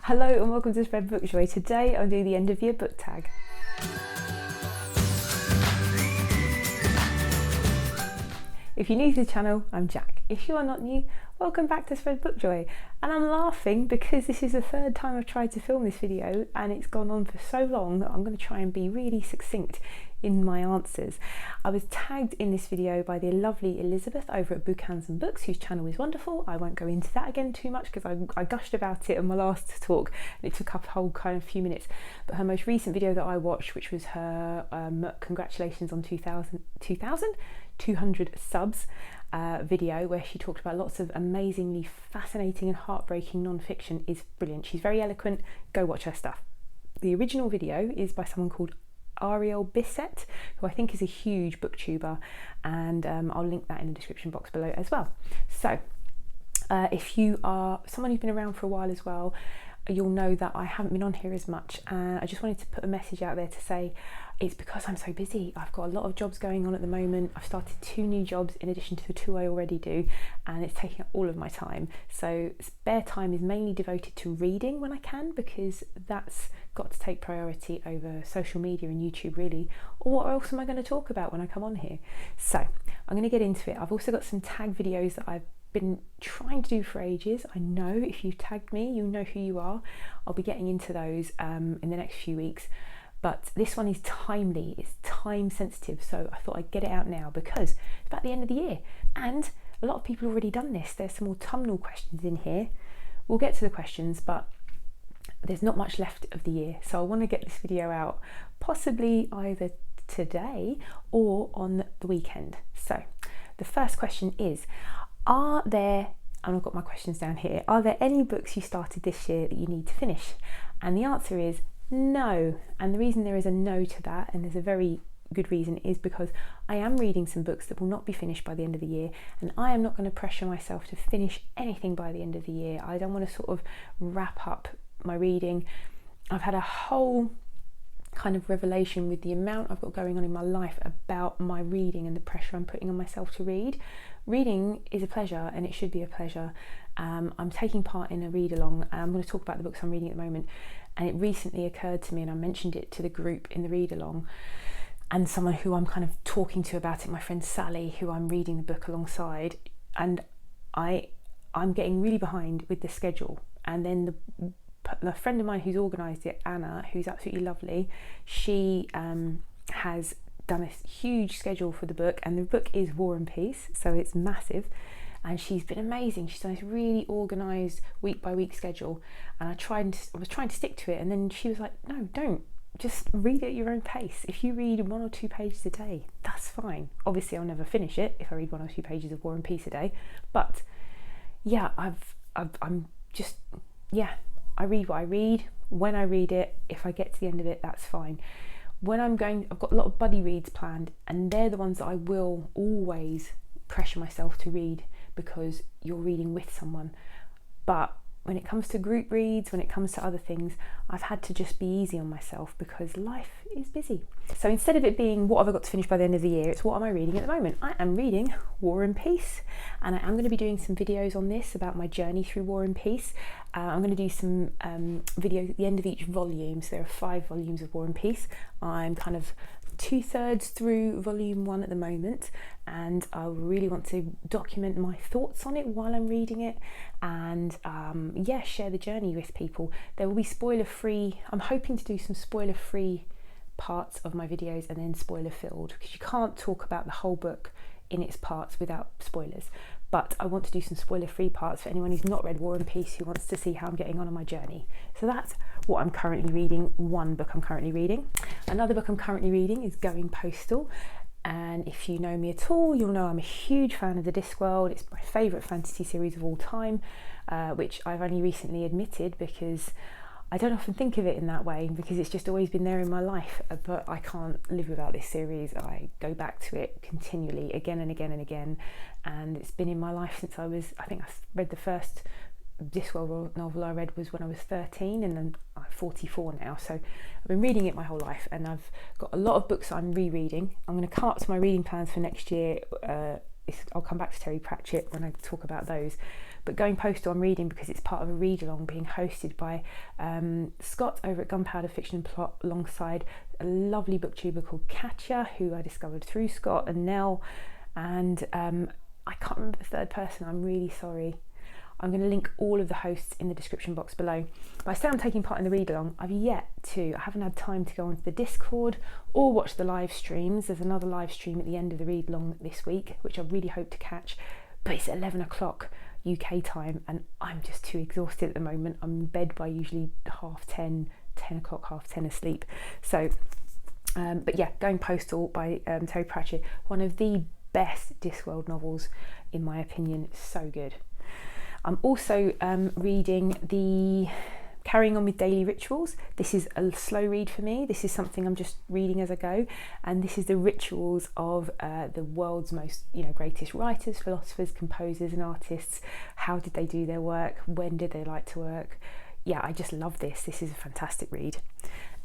Hello and welcome to Spread Book Joy. Today I'll do the end of year book tag. If you're new to the channel, I'm Jack. If you are not new, welcome back to Spread Book Joy. And I'm laughing because this is the third time I've tried to film this video and it's gone on for so long that I'm going to try and be really succinct in my answers. I was tagged in this video by the lovely Elisabeth over at Bouquins and Books, whose channel is wonderful. I won't go into that again too much because I gushed about it in my last talk and it took up a whole kind of few minutes. But her most recent video that I watched, which was her congratulations on 200 subs video, where she talked about lots of amazingly fascinating and heartbreaking non-fiction, is brilliant. She's very eloquent. Go watch her stuff. The original video is by someone called Ariel Bissett, who I think is a huge booktuber, and I'll link that in the description box below as well. So if you are someone who's been around for a while as well, you'll know that I haven't been on here as much. I just wanted to put a message out there to say it's because I'm so busy. I've got a lot of jobs going on at the moment. I've started 2 new jobs in addition to the 2 I already do, and it's taking up all of my time. So spare time is mainly devoted to reading when I can, because that's got to take priority over social media and YouTube really. Or what else am I going to talk about when I come on here? So I'm going to get into it. I've also got some tag videos that I've been trying to do for ages. I know if you've tagged me, you know who you are. I'll be getting into those in the next few weeks. But this one is timely, it's time sensitive, so I thought I'd get it out now because it's about the end of the year and a lot of people have already done this. There's some autumnal questions in here. We'll get to the questions, but there's not much left of the year, so I want to get this video out possibly either today or on the weekend. So the first question is, are there, and I've got my questions down here, are there any books you started this year that you need to finish? And the answer is no. And the reason there is a no to that, and there's a very good reason, is because I am reading some books that will not be finished by the end of the year, and I am not going to pressure myself to finish anything by the end of the year. I don't want to sort of wrap up my reading. I've had a whole kind of revelation with the amount I've got going on in my life about my reading and the pressure I'm putting on myself to read. Reading is a pleasure and it should be a pleasure. I'm taking part in a read along. I'm going to talk about the books I'm reading at the moment, and it recently occurred to me, and I mentioned it to the group in the read along, and someone who I'm kind of talking to about it, my friend Sally, who I'm reading the book alongside, and I'm getting really behind with the schedule. And then the friend of mine who's organised it, Anna, who's absolutely lovely, she has done a huge schedule for the book, and the book is War and Peace, so it's massive, and she's been amazing. She's done this really organised week by week schedule, and I was trying to stick to it, and then she was like, no, don't, just read it at your own pace. If you read 1 or 2 pages a day, that's fine. Obviously I'll never finish it if I read 1 or 2 pages of War and Peace a day, but yeah, I'm just, yeah, I read what I read when I read it. If I get to the end of it, that's fine. When I've got a lot of buddy reads planned, and they're the ones that I will always pressure myself to read because you're reading with someone. But when it comes to group reads, when it comes to other things, I've had to just be easy on myself because life is busy. So instead of it being what have I got to finish by the end of the year, it's what am I reading at the moment. I am reading War and Peace, and I am going to be doing some videos on this about my journey through War and Peace. I'm going to do some videos at the end of each volume. So there are 5 volumes of War and Peace. I'm kind of 2/3 through volume 1 at the moment, and I really want to document my thoughts on it while I'm reading it, and yeah, share the journey with people. There will be spoiler free. I'm hoping to do some spoiler free parts of my videos and then spoiler filled, because you can't talk about the whole book in its parts without spoilers. But I want to do some spoiler free parts for anyone who's not read War and Peace, who wants to see how I'm getting on my journey. So that's what I'm currently reading. One book I'm currently reading. Another book I'm currently reading is Going Postal, and if you know me at all, you'll know I'm a huge fan of the Discworld. It's my favourite fantasy series of all time, which I've only recently admitted because I don't often think of it in that way, because it's just always been there in my life, but I can't live without this series. I go back to it continually, again and again and again, and it's been in my life since I think I read the first Discworld novel I read was when I was 13, and then I'm 44 now, so I've been reading it my whole life, and I've got a lot of books I'm rereading. I'm going to come up to my reading plans for next year. I'll come back to Terry Pratchett when I talk about those, But Going Postal I'm reading because it's part of a read-along being hosted by Scott over at Gunpowder Fiction and Plot, alongside a lovely booktuber called Katya, who I discovered through Scott, and Nell, and I can't remember the third person, I'm really sorry. I'm going to link all of the hosts in the description box below. But I say I'm taking part in the read-along. I haven't had time to go onto the Discord or watch the live streams. There's another live stream at the end of the read-along this week, which I really hope to catch. But it's 11 o'clock UK time and I'm just too exhausted at the moment. I'm in bed by usually 10 o'clock, 10:30 asleep. So, but yeah, Going Postal by Terry Pratchett, one of the best Discworld novels in my opinion. So good. I'm also reading Carrying On With Daily Rituals. This is a slow read for me. This is something I'm just reading as I go, and this is the rituals of the world's most greatest writers, philosophers, composers and artists. How did they do their work? When did they like to work? Yeah, I just love this. This is a fantastic read.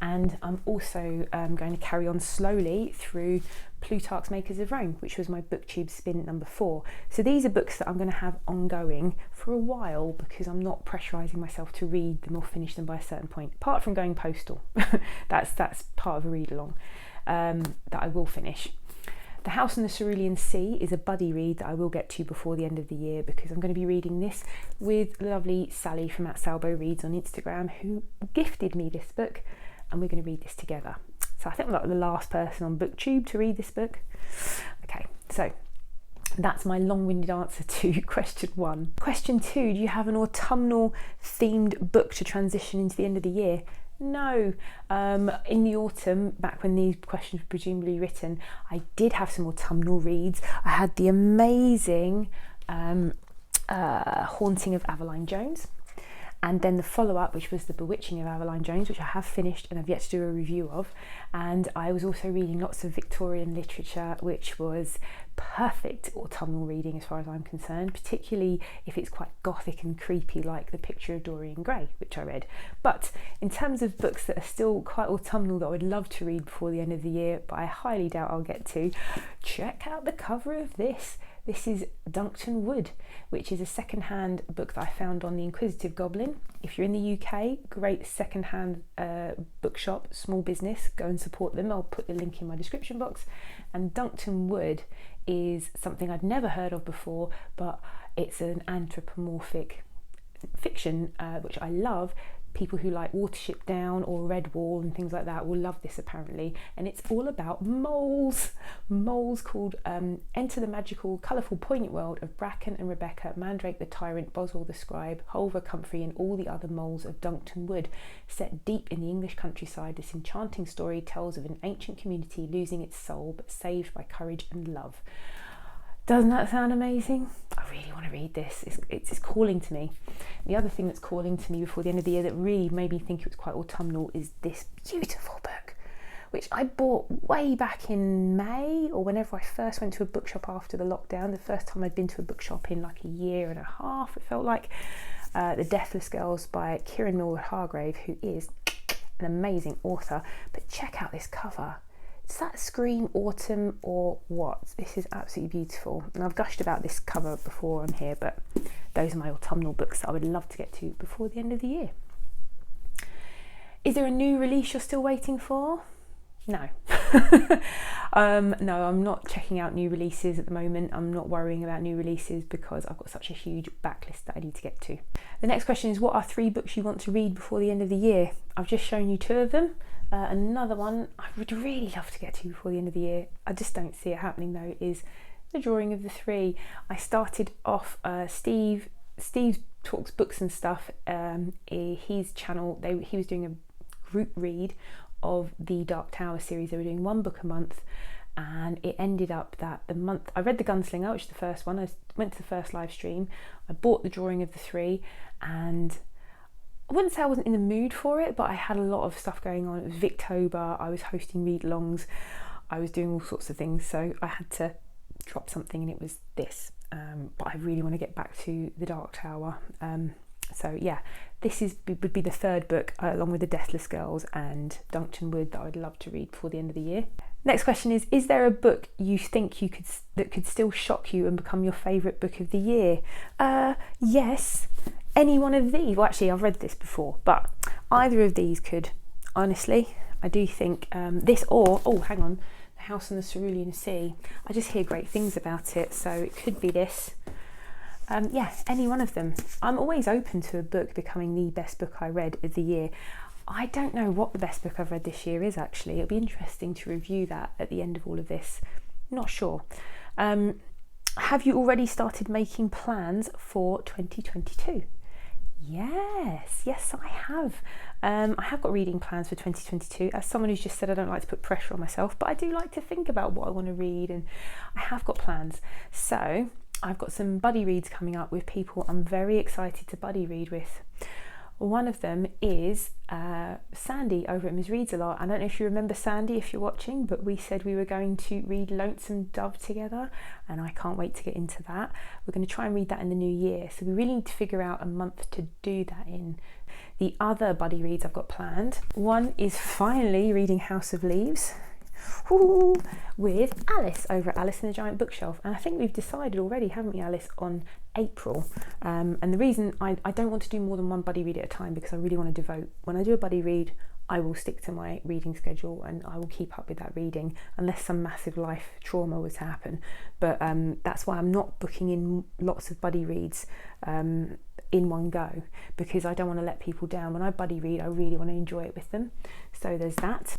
And I'm also going to carry on slowly through Plutarch's Makers of Rome, which was my booktube spin number 4. So these are books that I'm going to have ongoing for a while because I'm not pressurising myself to read them or finish them by a certain point, apart from Going Postal. that's part of a read-along that I will finish. The House on the Cerulean Sea is a buddy read that I will get to before the end of the year because I'm going to be reading this with lovely Sally from @SalboReads on Instagram, who gifted me this book, and we're going to read this together. So I think I'm like the last person on BookTube to read this book. Okay, so that's my long-winded answer to question 1. Question 2, do you have an autumnal themed book to transition into the end of the year? No. In the autumn, back when these questions were presumably written, I did have some autumnal reads. I had the amazing Haunting of Aveline Jones, and then the follow-up, which was The Bewitching of Aveline Jones, which I have finished and I've yet to do a review of. And I was also reading lots of Victorian literature, which was perfect autumnal reading as far as I'm concerned, particularly if it's quite gothic and creepy, like The Picture of Dorian Gray, which I read. But in terms of books that are still quite autumnal that I would love to read before the end of the year, but I highly doubt I'll get to, check out the cover of this. This is Duncton Wood, which is a second-hand book that I found on the Inquisitive Goblin. If you're in the UK, great second-hand bookshop, small business, go and support them. I'll put the link in my description box. And Duncton Wood is something I'd never heard of before, but it's an anthropomorphic fiction, which I love. People who like Watership Down or Redwall and things like that will love this apparently, and it's all about moles called enter the magical, colourful, poignant world of Bracken and Rebecca, Mandrake the Tyrant, Boswell the Scribe, Holver, Comfrey and all the other moles of Duncton Wood. Set deep in the English countryside, this enchanting story tells of an ancient community losing its soul but saved by courage and love. Doesn't that sound amazing? I really want to read this. It's calling to me. The other thing that's calling to me before the end of the year that really made me think it was quite autumnal is this beautiful book, which I bought way back in May, or whenever I first went to a bookshop after the lockdown. The first time I'd been to a bookshop in like a year and a half, it felt like. The Deathless Girls by Kieran Millward Hargrave, who is an amazing author. But check out this cover. Does that scream autumn or what? This is absolutely beautiful. And I've gushed about this cover before on here, but those are my autumnal books that I would love to get to before the end of the year. Is there a new release you're still waiting for? No. No, I'm not checking out new releases at the moment. I'm not worrying about new releases because I've got such a huge backlist that I need to get to. The next question is, what are 3 books you want to read before the end of the year? I've just shown you 2 of them. Another one I would really love to get to before the end of the year, I just don't see it happening though, is The Drawing of the Three. I started off Steve Talks Books and Stuff, his channel, he was doing a group read of the Dark Tower series. They were doing 1 book a month, and it ended up that the month I read The Gunslinger, which is the first one. I went to the first live stream, I bought The Drawing of the Three, and I wouldn't say I wasn't in the mood for it, but I had a lot of stuff going on. It was Victober, I was hosting read-alongs, I was doing all sorts of things, so I had to drop something, and it was this. But I really want to get back to the Dark Tower. So yeah, this would be the 3rd book, along with The Deathless Girls and Duncton Wood, that I would love to read before the end of the year. Next question is there a book you think that could still shock you and become your favourite book of the year? Yes, any one of these. Well, actually, I've read this before, but either of these could. Honestly, I do think this or, oh, hang on, The House on the Cerulean Sea. I just hear great things about it, so it could be this. Yeah, any one of them. I'm always open to a book becoming the best book I read of the year. I don't know what the best book I've read this year is, actually. It'll be interesting to review that at the end of all of this. Not sure. Have you already started making plans for 2022? Yes, I have. I have got reading plans for 2022. As someone who's just said I don't like to put pressure on myself, but I do like to think about what I want to read, and I have got plans. So I've got some buddy reads coming up with people I'm very excited to buddy read with. One of them is Sandy over at Ms. Reads a Lot. I don't know if you remember Sandy, if you're watching, but we said we were going to read Lonesome Dove together, and I can't wait to get into that. We're going to try and read that in the new year, so we really need to figure out a month to do that in. The other buddy reads I've got planned, one is finally reading House of Leaves. Ooh, with Alice over at Alice in the Giant Bookshelf, and I think we've decided already, haven't we, Alice, on April. And the reason I don't want to do more than one buddy read at a time, because I really want to devote, when I do a buddy read, I will stick to my reading schedule and I will keep up with that reading unless some massive life trauma was to happen. But that's why I'm not booking in lots of buddy reads in one go, because I don't want to let people down. When I buddy read, I really want to enjoy it with them. So there's that.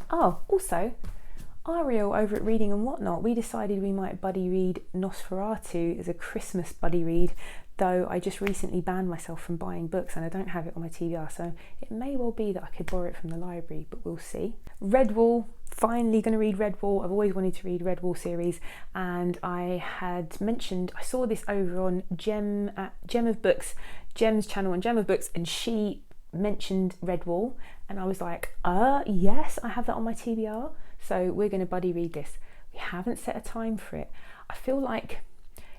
Oh, also, Ariel over at Reading and Whatnot, we decided we might buddy read Nosferatu as a Christmas buddy read, though I just recently banned myself from buying books and I don't have it on my TBR, so it may well be that I could borrow it from the library, but we'll see. Redwall, finally going to read Redwall. I've always wanted to read Redwall series, and I had mentioned, I saw this over on Gem of Books, Gem's channel on Gem of Books, and she mentioned Redwall, and I was like, yes, I have that on my TBR, so we're going to buddy read this. We haven't set a time for it. I feel like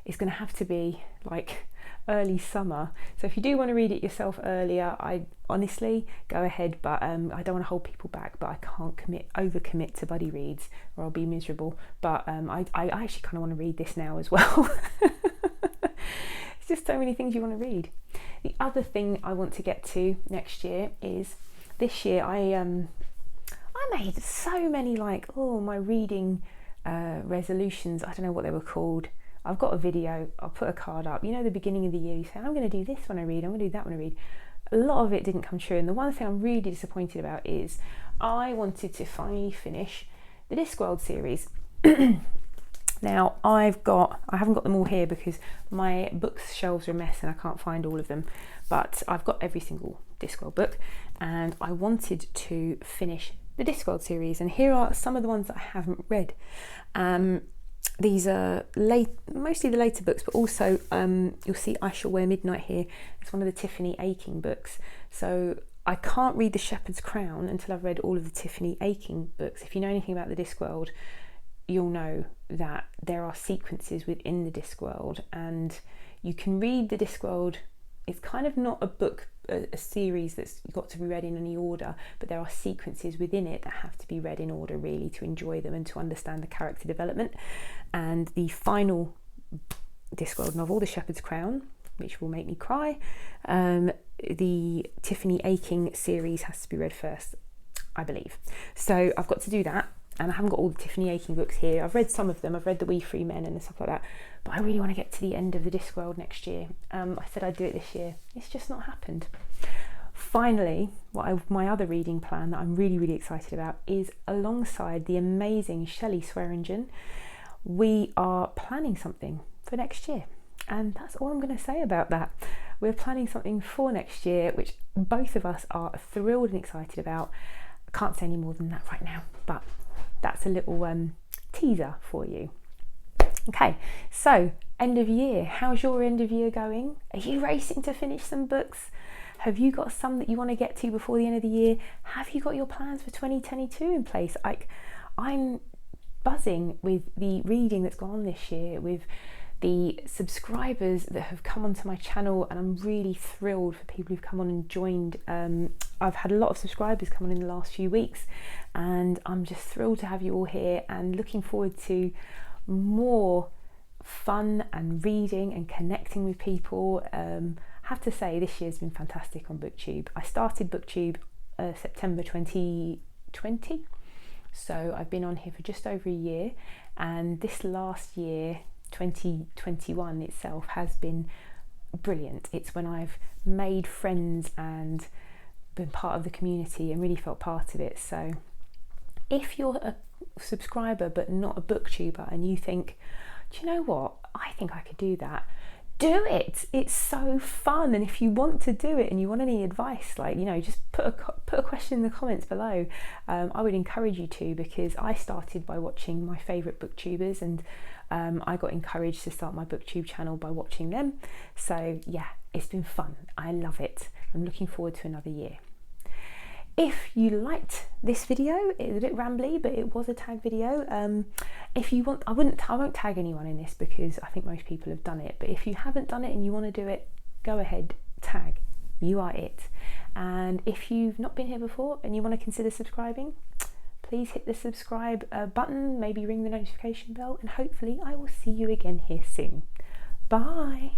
it's going to have to be like early summer, so if you do want to read it yourself earlier, I honestly go ahead, but I don't want to hold people back, but I can't overcommit to buddy reads or I'll be miserable. But I actually kind of want to read this now as well. It's just so many things you want to read. The other thing I want to get to next year is, this year I made so many my reading resolutions. I don't know what they were called. I've got a video, I'll put a card up. You know, the beginning of the year you say, I'm going to do this when I read, I'm going to do that when I read. A lot of it didn't come true, and the one thing I'm really disappointed about is I wanted to finally finish the Discworld series. Now I haven't got them all here because my bookshelves are a mess and I can't find all of them, but I've got every single Discworld book, and I wanted to finish the Discworld series, and here are some of the ones that I haven't read. These are mostly the later books, but also you'll see I Shall Wear Midnight here. It's one of the Tiffany Aching books, so I can't read The Shepherd's Crown until I've read all of the Tiffany Aching books. If you know anything about the Discworld, you'll know that there are sequences within the Discworld, and you can read the Discworld. It's kind of not a book, a series that's got to be read in any order, but there are sequences within it that have to be read in order really to enjoy them and to understand the character development. And the final Discworld novel, The Shepherd's Crown, which will make me cry, the Tiffany Aching series has to be read first, I believe. So I've got to do that. And I haven't got all the Tiffany Aching books here. I've read some of them. I've read The Wee Free Men and stuff like that. But I really want to get to the end of the Discworld next year. I said I'd do it this year. It's just not happened. Finally, my other reading plan that I'm really, really excited about is, alongside the amazing Shelley Swearingen, we are planning something for next year. And that's all I'm going to say about that. We're planning something for next year, which both of us are thrilled and excited about. I can't say any more than that right now, but that's a little teaser for you. Okay, so end of year. How's your end of year going? Are you racing to finish some books? Have you got some that you want to get to before the end of the year? Have you got your plans for 2022 in place? I'm buzzing with the reading that's gone on this year, with the subscribers that have come onto my channel, and I'm really thrilled for people who've come on and joined. I've had a lot of subscribers come on in the last few weeks, and I'm just thrilled to have you all here and looking forward to more fun and reading and connecting with people. I have to say this year's been fantastic on BookTube. I started BookTube September 2020, so I've been on here for just over a year, and this last year 2021 itself has been brilliant. It's when I've made friends and been part of the community and really felt part of it. So if you're a subscriber but not a booktuber and you think, do you know what, I think I could do that, do it. It's so fun. And if you want to do it and you want any advice, like, you know, just put a question in the comments below. I would encourage you to, because I started by watching my favourite booktubers, and I got encouraged to start my booktube channel by watching them. So yeah, it's been fun. I love it. I'm looking forward to another year. If you liked this video, it was a bit rambly, but it was a tag video. If you want, I won't tag anyone in this because I think most people have done it. But if you haven't done it and you want to do it, go ahead, tag. You are it. And if you've not been here before and you want to consider subscribing, please hit the subscribe button, maybe ring the notification bell, and hopefully I will see you again here soon. Bye.